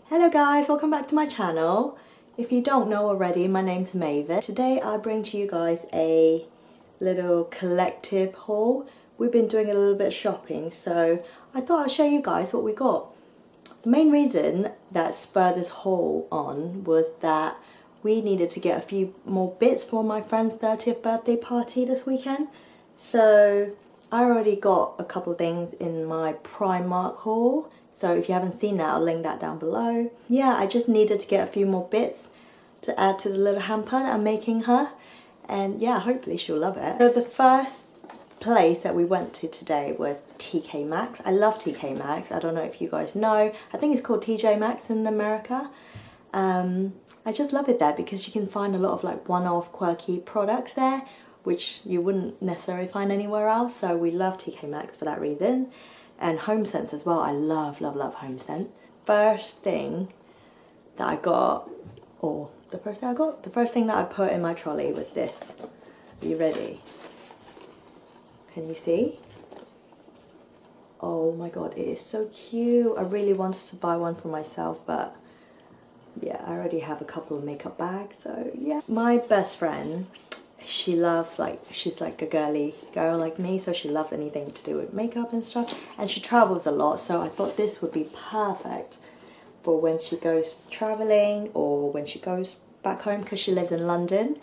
Hello guys, welcome back to my channel. If you don't know already, my name's Mevis. Today I bring to you guys a little collective haul. We've been doing a little bit of shopping, so I thought I'd show you guys what we got. The main reason that spurred this haul on was that we needed to get a few more bits for my friend's 30th birthday party this weekend. So I already got a couple of things in my Primark haul. So if you haven't seen that, I'll link that down below. Yeah, I just needed to get a few more bits to add to the little hamper that I'm making her. And yeah, hopefully she'll love it. So the first place that we went to today was TKMaxx. I love TKMaxx. I don't know if you guys know. I think it's called TJ Maxx in America. I just love it there because you can find a lot of like one-off quirky products there, which you wouldn't necessarily find anywhere else. So we love TKMaxx for that reason. And home scents as well. I love, love, love home scent. First thing that I got, or the first thing that I put in my trolley was this. Are you ready? Can you see? Oh my god, it is so cute. I really wanted to buy one for myself, but yeah, I already have a couple of makeup bags, so yeah. My best friend, she loves, she's like a girly girl like me, so she loves anything to do with makeup and stuff, and she travels a lot, so I thought this would be perfect for when she goes traveling or when she goes back home, because she lives in London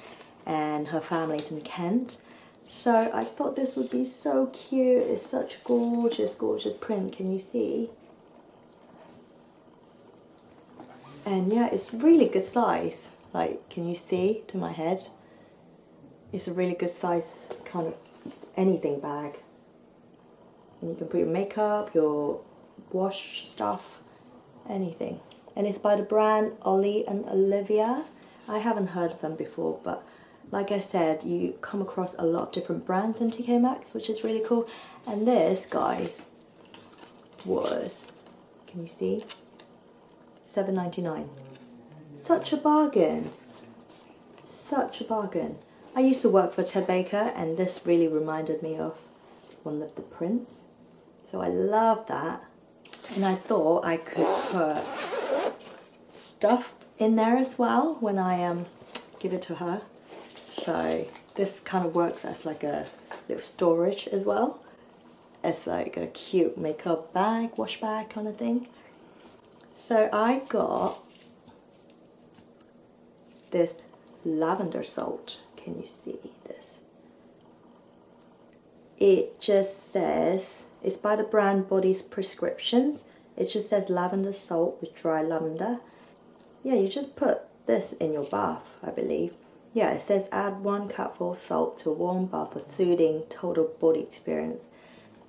and her family's in Kent. So I thought this would be so cute. It's such gorgeous, gorgeous print. Can you see? And yeah, it's really good size. Like, can you see to my head? It's a really good size kind of anything bag. And you can put your makeup, your wash stuff, anything. And it's by the brand Ollie and Olivia. I haven't heard of them before, but like I said, you come across a lot of different brands in TKMaxx, which is really cool. And this, guys, was, can you see? $7.99. Such a bargain. Such a bargain. I used to work for Ted Baker, and this really reminded me of one of the prints. So I love that. And I thought I could put stuff in there as well when I give it to her. So this kind of works as like a little storage as well. It's like a cute makeup bag, wash bag kind of thing. So I got this lavender salt. Can you see this? It just says, it's by the brand Body's Prescriptions. It just says lavender salt with dry lavender. Yeah, you just put this in your bath, I believe. Yeah, it says add 1 cupful of salt to a warm bath for soothing total body experience.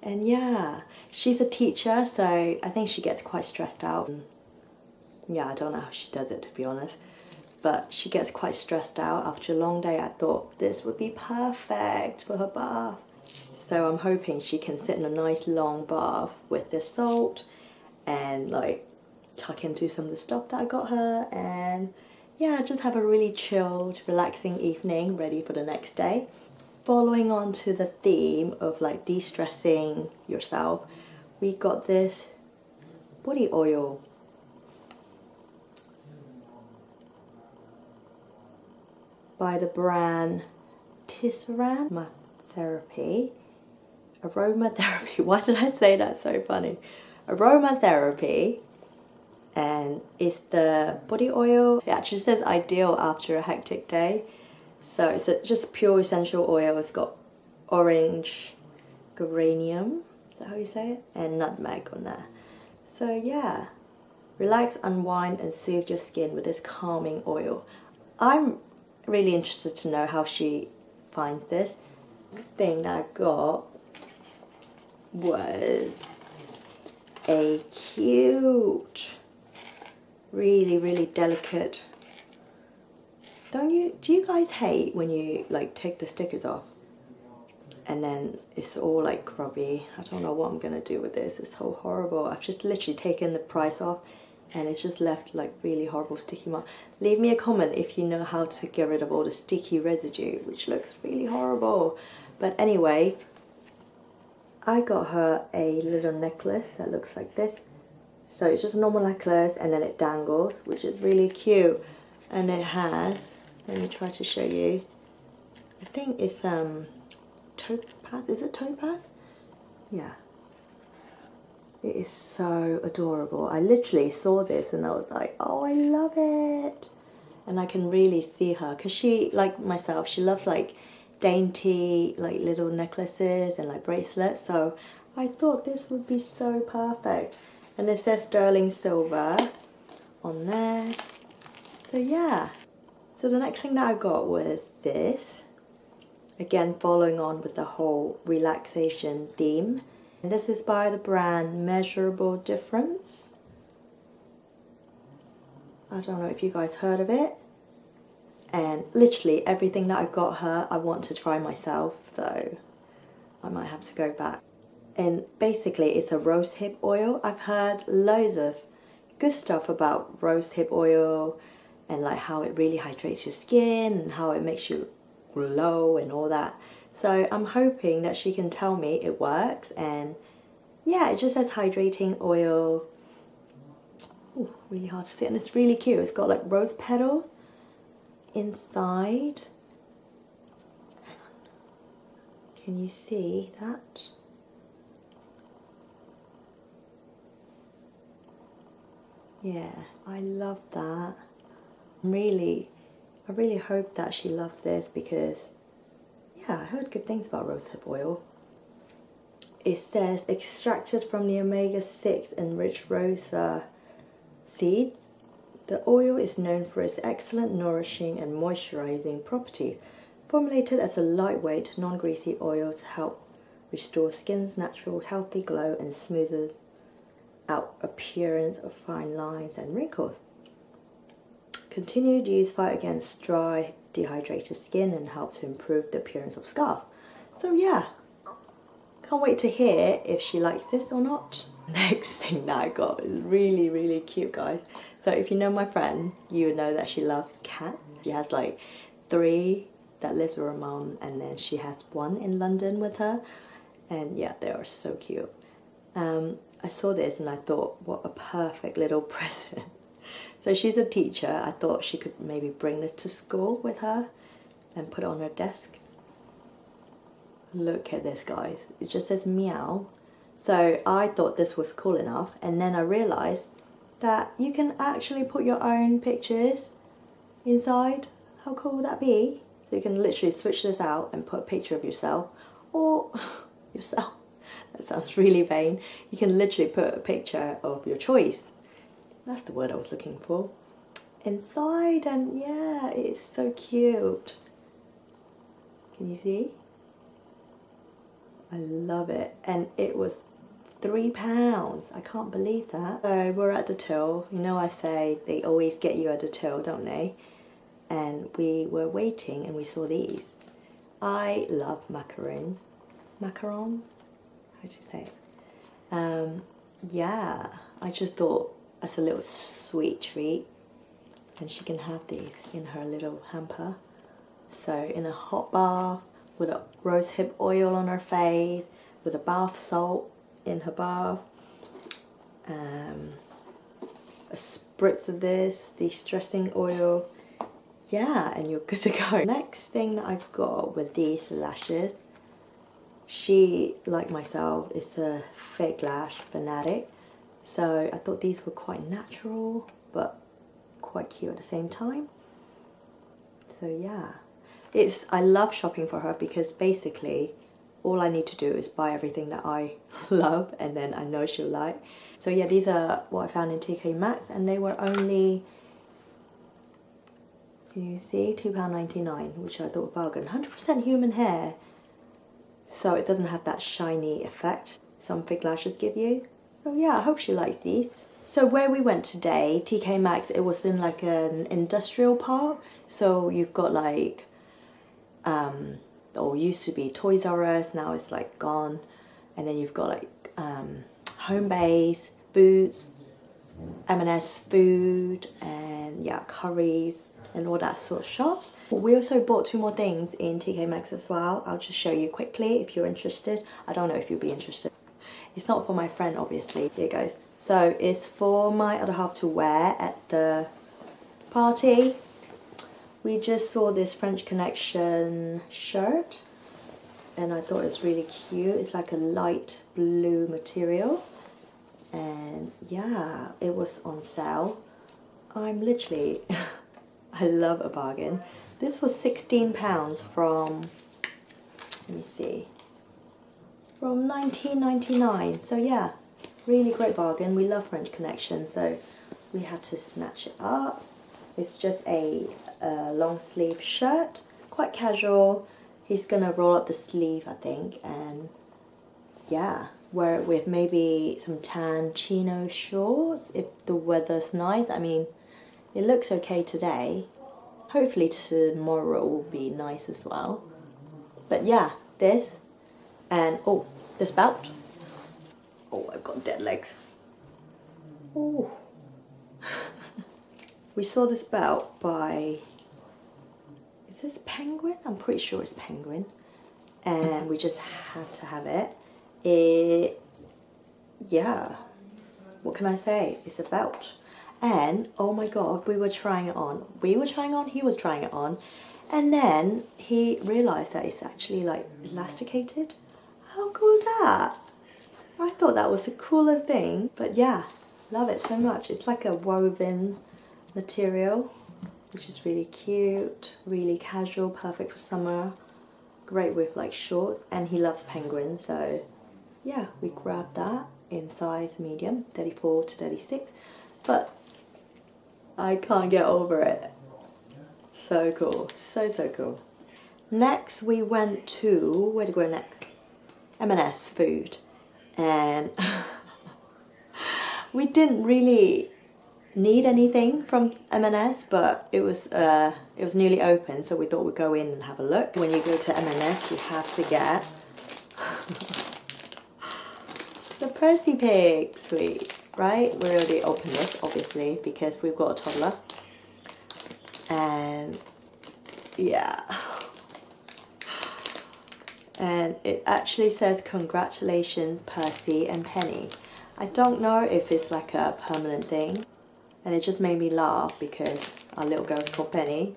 And yeah, she's a teacher, so I think she gets quite stressed out. Yeah, I don't know how she does it, to be honest. But she gets quite stressed out after a long day. I thought this would be perfect for her bath. So I'm hoping she can sit in a nice long bath with this salt and like tuck into some of the stuff that I got her, and yeah, just have a really chilled, relaxing evening ready for the next day. Following on to the theme of like de-stressing yourself, we got this body oil. By the brand Aromatherapy. Aromatherapy. Why did I say that so funny? Aromatherapy. And it's the body oil. It actually says ideal after a hectic day. So it's just pure essential oil. It's got orange geranium, is that how you say it? And nutmeg on there. So yeah, relax, unwind and soothe your skin with this calming oil. I'm really interested to know how she finds this. Next thing that I got was a cute, really, really delicate. Do you guys hate when you like take the stickers off and then it's all like grubby? I don't know what I'm gonna do with this. It's so horrible. I've just literally taken the price off and it's just left like really horrible sticky mark. Leave me a comment if you know how to get rid of all the sticky residue, which looks really horrible. But anyway, I got her a little necklace that looks like this. So it's just a normal necklace and then it dangles, which is really cute. And it has, let me try to show you, I think it's topaz, is it topaz? Yeah. It is so adorable. I literally saw this and I was like, oh, I love it. And I can really see her, because she, like myself, she loves like dainty, like little necklaces and like bracelets. So I thought this would be so perfect. And it says sterling silver on there. So yeah. So the next thing that I got was this. Again, following on with the whole relaxation theme. And this is by the brand Measurable Difference. I don't know if you guys heard of it. And literally everything that I got her, I want to try myself. So I might have to go back. And basically it's a rosehip oil. I've heard loads of good stuff about rosehip oil and like how it really hydrates your skin and how it makes you glow and all that. So I'm hoping that she can tell me it works. And yeah, it just says hydrating oil. Ooh, really hard to see, and it's really cute. It's got like rose petals inside. Hang on. Can you see that? Yeah, I love that. I really hope that she loved this, because yeah, I heard good things about rosehip oil. It says extracted from the omega-6 enriched rose seeds. The oil is known for its excellent nourishing and moisturizing properties, formulated as a lightweight, non-greasy oil to help restore skin's natural healthy glow and smoothen out appearance of fine lines and wrinkles. Continued use fight against dry, dehydrated skin and help to improve the appearance of scars. So yeah, can't wait to hear if she likes this or not. Next thing that I got is really, really cute, guys. So if you know my friend, you would know that she loves cats. She has like 3 that lives with her mom, and then she has 1 in London with her. And yeah, they are so cute. I saw this and I thought, what a perfect little present. So she's a teacher. I thought she could maybe bring this to school with her and put it on her desk. Look at this, guys. It just says meow. So I thought this was cool enough, and then I realized that you can actually put your own pictures inside. How cool would that be? So you can literally switch this out and put a picture of yourself, or yourself. That sounds really vain. You can literally put a picture of your choice. That's the word I was looking for. Inside, and yeah, it's so cute. Can you see? I love it. And it was £3. I can't believe that. So we're at the till. You know, I say they always get you at the till, don't they? And we were waiting and we saw these. I love macarons. Macaron? How do you say it? Yeah, I just thought as a little sweet treat, and she can have these in her little hamper. So in a hot bath with a rosehip oil on her face, with a bath salt in her bath, a spritz of this de-stressing oil. Yeah, and you're good to go. Next thing that I've got with these lashes, she, like myself, is a fake lash fanatic. So I thought these were quite natural, but quite cute at the same time. So yeah, I love shopping for her, because basically all I need to do is buy everything that I love, and then I know she'll like. So yeah, these are what I found in TKMaxx, and they were only, can you see, £2.99, which I thought a bargain. 100% human hair, so it doesn't have that shiny effect some fake lashes give you. So yeah, I hope she likes these. So where we went today, TKMaxx, it was in like an industrial park. So you've got like, or used to be Toys R Us, now it's like gone. And then you've got like Home Base, Boots, M&S Food, and yeah, Curry's and all that sort of shops. We also bought 2 more things in TKMaxx as well. I'll just show you quickly if you're interested. I don't know if you'll be interested. It's not for my friend, obviously. Here it goes. So it's for my other half to wear at the party. We just saw this French Connection shirt and I thought it was really cute. It's like a light blue material and yeah, it was on sale. I'm literally, I love a bargain. This was £16 from, let me see, from 19.99. So yeah, really great bargain. We love French Connection, so we had to snatch it up. It's just a long sleeve shirt, quite casual. He's gonna roll up the sleeve, I think, and yeah, wear it with maybe some tan chino shorts if the weather's nice. I mean, it looks okay today. Hopefully tomorrow will be nice as well. But yeah, this and oh, this belt. Oh, I've got dead legs. Oh. We saw this belt by, is this Penguin? I'm pretty sure it's Penguin. And we just had to have it. Yeah, what can I say? It's a belt. And oh my god, we were trying it on. He was trying it on. And then he realised that it's actually like elasticated. How cool is that? I thought that was the coolest thing. But yeah, love it so much. It's like a woven material, which is really cute, really casual, perfect for summer. Great with like shorts. And he loves penguins, so yeah, we grabbed that in size medium, 34 to 36. But I can't get over it. So cool. So cool. Next we went to, where did we go next? M&S food. And we didn't really need anything from M&S, but it was newly open, so we thought we'd go in and have a look. When you go to M&S, you have to get the Percy Pig sweet. Right, we already opened this obviously because we've got a toddler, and yeah, and it actually says congratulations Percy and Penny. I don't know if it's like a permanent thing, and it just made me laugh because our little girl's called Penny.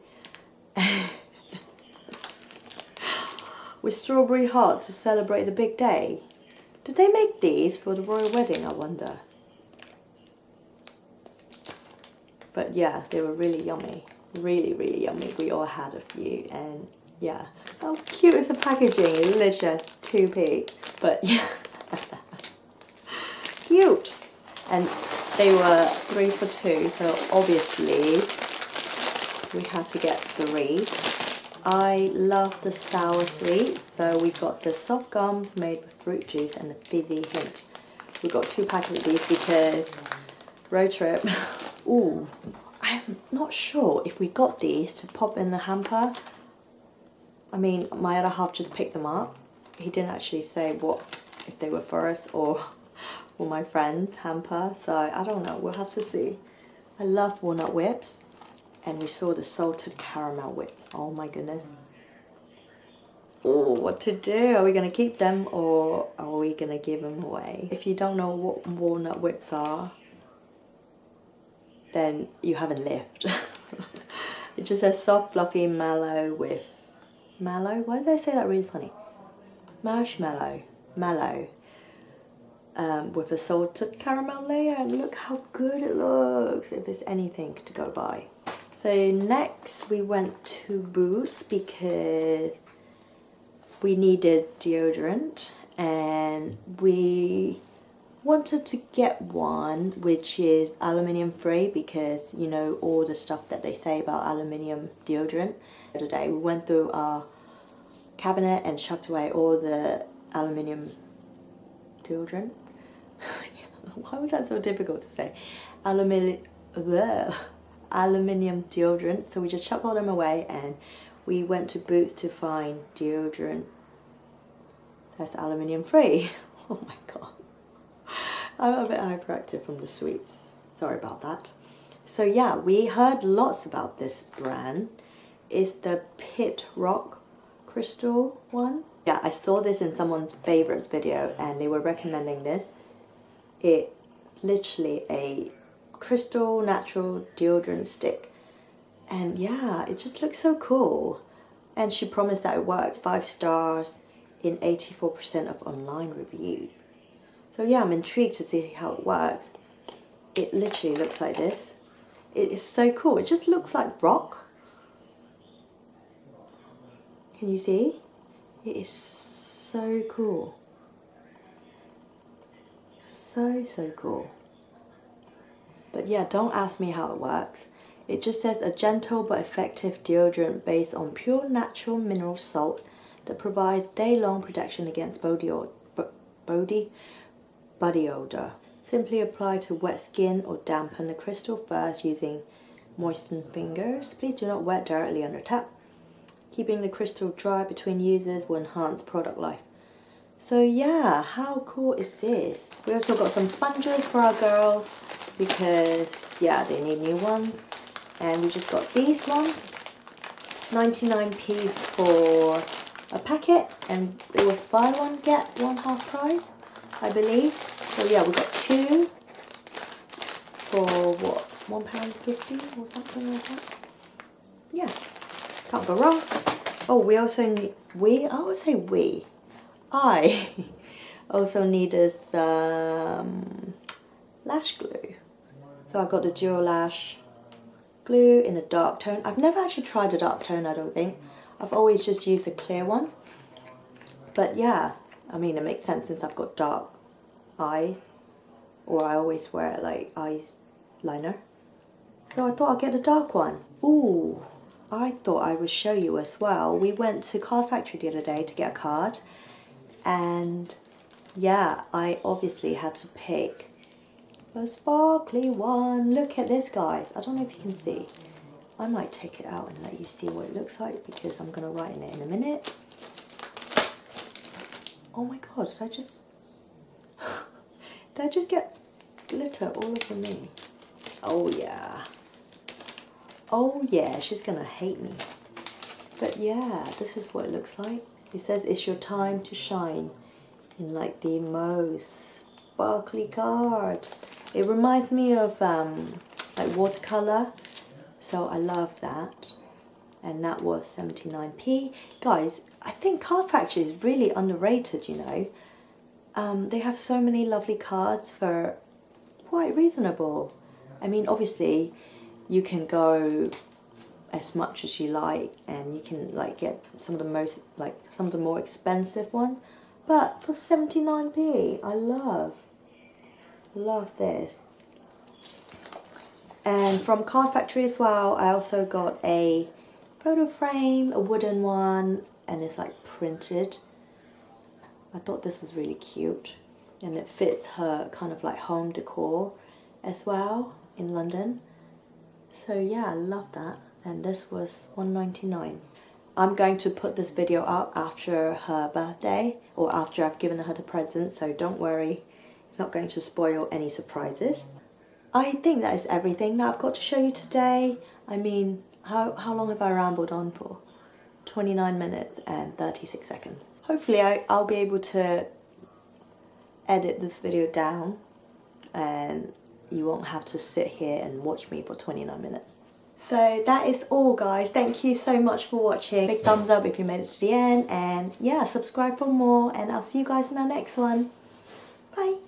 With strawberry heart to celebrate the big day. Did they make these for the royal wedding, I wonder? But yeah, they were really yummy. Really yummy. We all had a few, and yeah. How cute is the packaging? It's literally just 2p. But yeah. Cute! And they were 3 for 2, so obviously we had to get 3. I love the sour sweet, so we got the soft gum made with fruit juice and the fizzy hint. We got 2 packets of these because road trip. Ooh, I'm not sure if we got these to pop in the hamper. I mean, my other half just picked them up. He didn't actually say what, if they were for us or for my friend's hamper. So I don't know, we'll have to see. I love walnut whips. And we saw the salted caramel whips. Oh my goodness. Oh, what to do? Are we going to keep them or are we going to give them away? If you don't know what walnut whips are, then you haven't lived. It just says soft, fluffy, mallow with... Mallow? Why did I say that really funny? Marshmallow. Mallow. With a salted caramel layer, and look how good it looks, if it's anything to go by. So next we went to Boots because we needed deodorant, and we wanted to get one which is aluminium free because you know all the stuff that they say about aluminium deodorant. Today we went through our cabinet and chucked away all the aluminium deodorant. Why was that so difficult to say? Aluminium deodorant. So we just chucked all them away and we went to Boots to find deodorant that's aluminium free. Oh my god. I'm a bit hyperactive from the sweets. Sorry about that. So yeah, we heard lots about this brand. It's the Pit Rock Crystal one. Yeah, I saw this in someone's favorites video and they were recommending this. It literally a crystal natural deodorant stick. And yeah, it just looks so cool. And she promised that it worked, 5 stars in 84% of online reviews. So yeah, I'm intrigued to see how it works. It literally looks like this. It is so cool. It just looks like rock. Can you see? It is so cool. So cool. But yeah, don't ask me how it works. It just says a gentle but effective deodorant based on pure natural mineral salt that provides day-long protection against body odor. Simply apply to wet skin or dampen the crystal first using moistened fingers. Please do not wet directly under tap. Keeping the crystal dry between users will enhance product life. So yeah, how cool is this? We also got some sponges for our girls because yeah, they need new ones. And we just got these ones, 99p for a packet, and it was buy one get one half price, I believe. So yeah, we got 2 for what, £1.50 or something like that. Yeah, can't go wrong. Oh, we also need, I also needed some lash glue. So I got the Dual Lash glue in a dark tone. I've never actually tried a dark tone, I don't think. I've always just used a clear one. But yeah, I mean, it makes sense since I've got dark eyes, or I always wear like eyeliner. So I thought I'd get a dark one. Ooh, I thought I would show you as well. We went to Card Factory the other day to get a card, and yeah, I obviously had to pick a sparkly one. Look at this, guys. I don't know if you can see. I might take it out and let you see what it looks like because I'm going to write in it in a minute. Oh my god, did I just get glitter all over me? Oh yeah. Oh yeah, she's going to hate me. But yeah, this is what it looks like. It says it's your time to shine in like the most sparkly card. It reminds me of like watercolor, so I love that. And that was 79p. Guys, I think Card Factory is really underrated, you know. They have so many lovely cards for quite reasonable. I mean, obviously, you can go as much as you like, and you can like get some of the more expensive ones. But for 79p, I love this. And from Card Factory as well, I also got a photo frame, a wooden one, and it's like printed. I thought this was really cute, and it fits her kind of like home decor as well in London. So yeah, I love that. And this was £1.99. I'm going to put this video up after her birthday, or after I've given her the present, so don't worry, it's not going to spoil any surprises. I think that is everything that I've got to show you today. I mean, how long have I rambled on for? 29 minutes and 36 seconds. Hopefully I'll be able to edit this video down and you won't have to sit here and watch me for 29 minutes. So that is all, guys. Thank you so much for watching. Big thumbs up if you made it to the end, and yeah, subscribe for more, and I'll see you guys in our next one. Bye.